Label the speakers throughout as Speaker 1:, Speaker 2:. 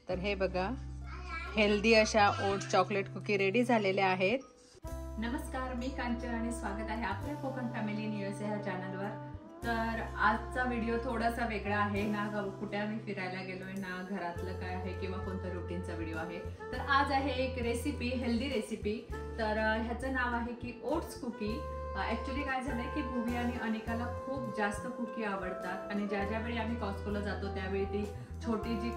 Speaker 1: तर हे बघा, हेल्दी अशा ओट्स चॉकलेट कुकी रेडी झालेल्या आहेत।
Speaker 2: नमस्कार, मी कांचन आणि स्वागत आहे आपल्या कोकण फॅमिली न्यूज या चॅनलवर। तर आजचा व्हिडिओ थोडासा वेगळा आहे ना, कुठे आम्ही फिरायला गेलोय ना, घरातलं काय आहे किंवा कोणत्या रुटीनचा व्हिडिओ आहे। तर आज आहे एक रेसिपी, हेल्दी रेसिपी। तर ह्याचं नाव आहे की ओट्स कुकी। ऍक्च्युली काय झालंय की भुवी आणि अनिकाला खूप जास्त कुकी आवडतात आणि ज्यावेळी आम्ही कॉस्कोला जातो त्यावेळी ती छोटी जी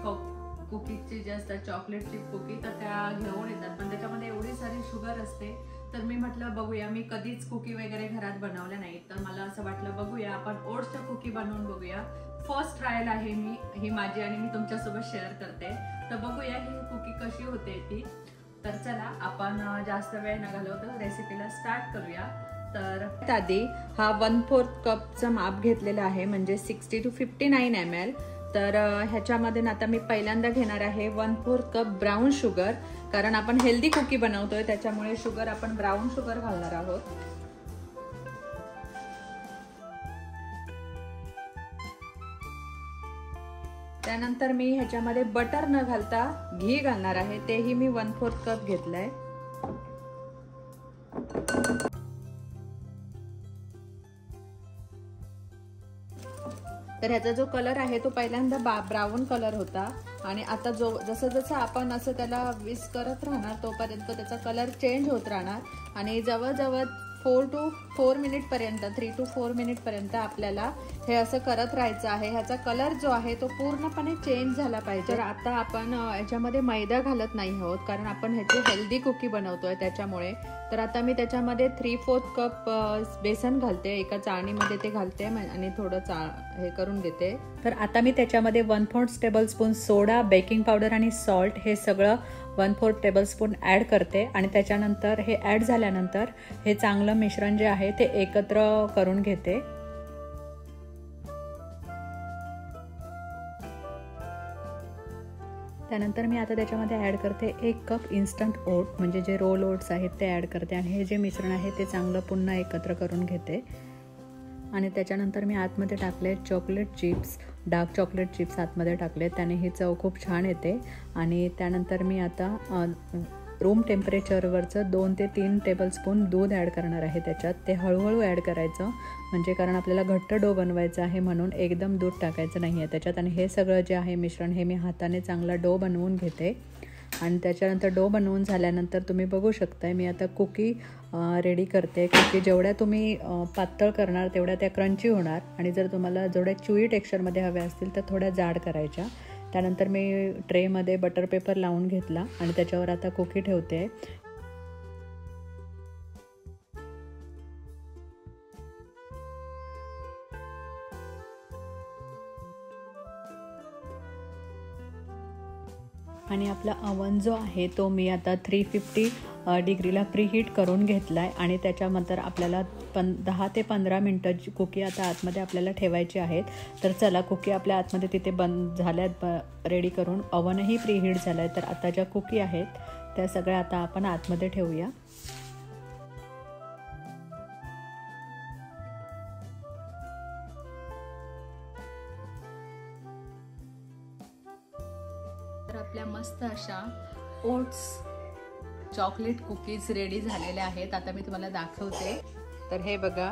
Speaker 2: कुकीजची जे असतात चॉकलेट चिप कुकी, तर त्या घेऊन येतात, पण त्याच्यामध्ये एवढी सारी शुगर असते। तर मी म्हटलं बघूया, मी कधीच कुकी वगैरे घरात बनवल्या नाहीत, तर मला असं वाटलं बघूया आपण ओट्सच्या कुकी बनवून बघूया। फर्स्ट ट्रायल आहे ही माझी आणि मी तुमच्यासोबत शेअर करते। तर बघूया ही कुकी कशी होते ती। तर चला आपण जास्त वेळ न घालवता रेसिपीला स्टार्ट करूया। तर
Speaker 1: आधी हा 1/4 कपचा माप घेतलेला आहे, म्हणजे 60 to 59 ml। तर ह्याच्यामध्ये आता मी पहिल्यांदा घेणार आहे 1/4 कप ब्राऊन शुगर, कारण आपण हेल्दी कुकी बनवतोय त्याच्यामुळे शुगर आपण ब्राऊन शुगर घालणार आहोत। त्यानंतर मी ह्याच्यामध्ये बटर न घालता घी घालणार आहे, तेही मी 1/4 कप घेतलंय। तर ह्याचा जो कलर आहे तो पहिल्यांदा ब्राऊन कलर होता आणि आता जसं जसं आपण असं त्याला विस्क करत राहणार तोपर्यंत त्याचा कलर चेंज होत राहणार आणि जवळजवळ 4 to 4 मिनिट पर्यंत 3 to 4 मिनिट पर्यंत आपल्याला हे असं करत राहायचं आहे। ह्याचा कलर जो आहे तो पूर्णपणे चेंज झाला पाहिजे। तर आता आपण याच्यामध्ये मैदा घालत नाही आहोत, कारण आपण ह्याची हेल्दी कुकी बनवतोय त्याच्यामुळे। तर आता मी त्याच्यामध्ये 3/4 कप बेसन घालते, एका चाळणीमध्ये ते घालते आणि थोडं हे करून घेते। तर आता मी त्याच्यामध्ये 1/4 टेबलस्पून सोडा, बेकिंग पावडर आणि सॉल्ट हे सगळं 1/4 टेबलस्पून ऍड करते आणि त्याच्यानंतर हे ऍड झाल्यानंतर हे चांगलं मिश्रण जे आहे ते एकत्र करून घेते। त्यानंतर मी आता त्याच्यामध्ये ऍड करते 1 कप इन्स्टंट ओट, म्हणजे जे रोल ओट्स आहेत ते ऍड करते आणि हे जे मिश्रण आहे ते चांगलं पुन्हा एकत्र करून घेते। आणि त्याच्यानंतर मी आतमध्ये टाकले chocolate chips, dark chocolate chips आतमध्ये टाकले, त्याने ही चव खूप छान येते। आणि त्यानंतर मी आता रूम टेम्परेचरवरचं 2 ते 3 टेबलस्पून दूध ॲड करणार आहे त्याच्यात। ते हळूहळू ॲड करायचं, म्हणजे कारण आपल्याला घट्ट डो बनवायचा आहे म्हणून एकदम दूध टाकायचं नाही आहे त्याच्यात। आणि हे सगळं जे आहे मिश्रण हे मी हाताने चांगला डो बनवून घेते आणि त्याच्यानंतर डो बनवून झाल्यानंतर तुम्ही बघू शकताय मी आता कुकी रेडी करते। कुकी जेवढ्या तुम्ही पातळ करणार तेवढ्या त्या क्रंची होणार आणि जर तुम्हाला जेवढ्या च्युई टेक्स्चरमध्ये हव्या असतील तर थोड्या जाड करायच्या। त्यानंतर मी ट्रेमध्ये बटर पेपर लावून घेतला आणि त्याच्यावर आता कुकी ठेवते। आणि आपला अवन जो आहे तो मी आता 350 डिग्रीला प्रीहीट करून घेतलाय आणि त्याच्यानंतर आपल्याला 10 ते 15 मिनटं कुकी आता आतमध्ये आपल्याला ठेवायची आहेत। तर चला, कुकी आपल्या आतमध्ये तिथे बंद झाल्यात रेडी करून, अवनही प्रीहीट झालंय। तर आता ज्या कुकी आहेत त्या सगळ्या आता आपण आतमध्ये ठेवूया। तर आपल्या मस्त अशा ओट्स चॉकलेट कुकीज रेडी झालेल्या आहेत। आता मी तुम्हाला दाखवते। तर हे बघा,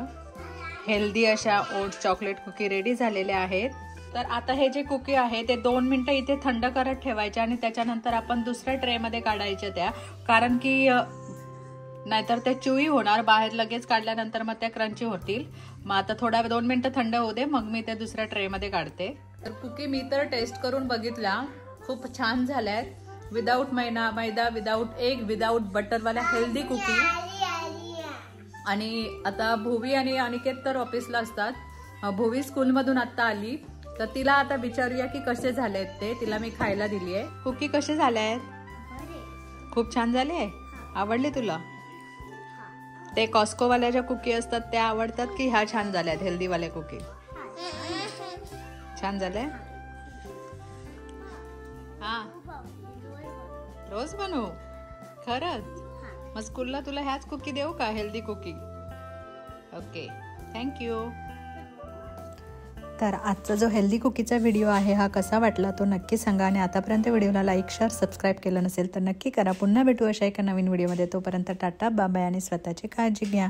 Speaker 1: हेल्दी अशा ओट्स चॉकलेट कुकी रेडी झालेल्या आहेत। तर आता हे जे कुकी आहे ते 2 मिनिटं इथे थंड करत ठेवायचे आणि त्याच्यानंतर आपण दुसऱ्या ट्रेमध्ये काढायच्या त्या, कारण की नाहीतर त्या च्युई होणार, बाहेर लगेच काढल्यानंतर मग त्या क्रंची होतील। मग आता थोडा 2 मिनिटं थंड होऊ दे, मग मी त्या दुसऱ्या ट्रेमध्ये काढते। तर कुकी मी तर टेस्ट करून बघितला, खूप छान झाल्यात। Without maida, without egg, without बटरवाल्या हेल्दी कुकी। आणि आता भुवी आणि अनिकेत तर ऑफिसला असतात। भुवी स्कूलमधून आता आली, तर तिला आता विचारूया की कसे झालेत ते। तिला मी खायला दिली आहे। कुकी कसे झाल्यात? खूप छान झाले, आवडले तुला? ते कॉस्कोवाल्या ज्या कुकी असतात त्या आवडतात की ह्या छान झाल्यात हेल्दीवाल्या कुकी? छान झालंय? हा, रोज बनवू? खरंच? मग स्कूलला तुला ह्याच कुकी देऊ का, हेल्दी कुकी? Okay, thank you. तर आजचा जो हेल्दी कुकीचा व्हिडिओ आहे हा कसा वाटला तो नक्की सांगा आणि आतापर्यंत व्हिडिओला लाईक शेअर सबस्क्राईब केलं नसेल तर नक्की करा. पुन्हा भेटू अशा एका नवीन व्हिडिओमध्ये. तोपर्यंत टाटा बाय बाय आणि स्वतःची काळजी घ्या.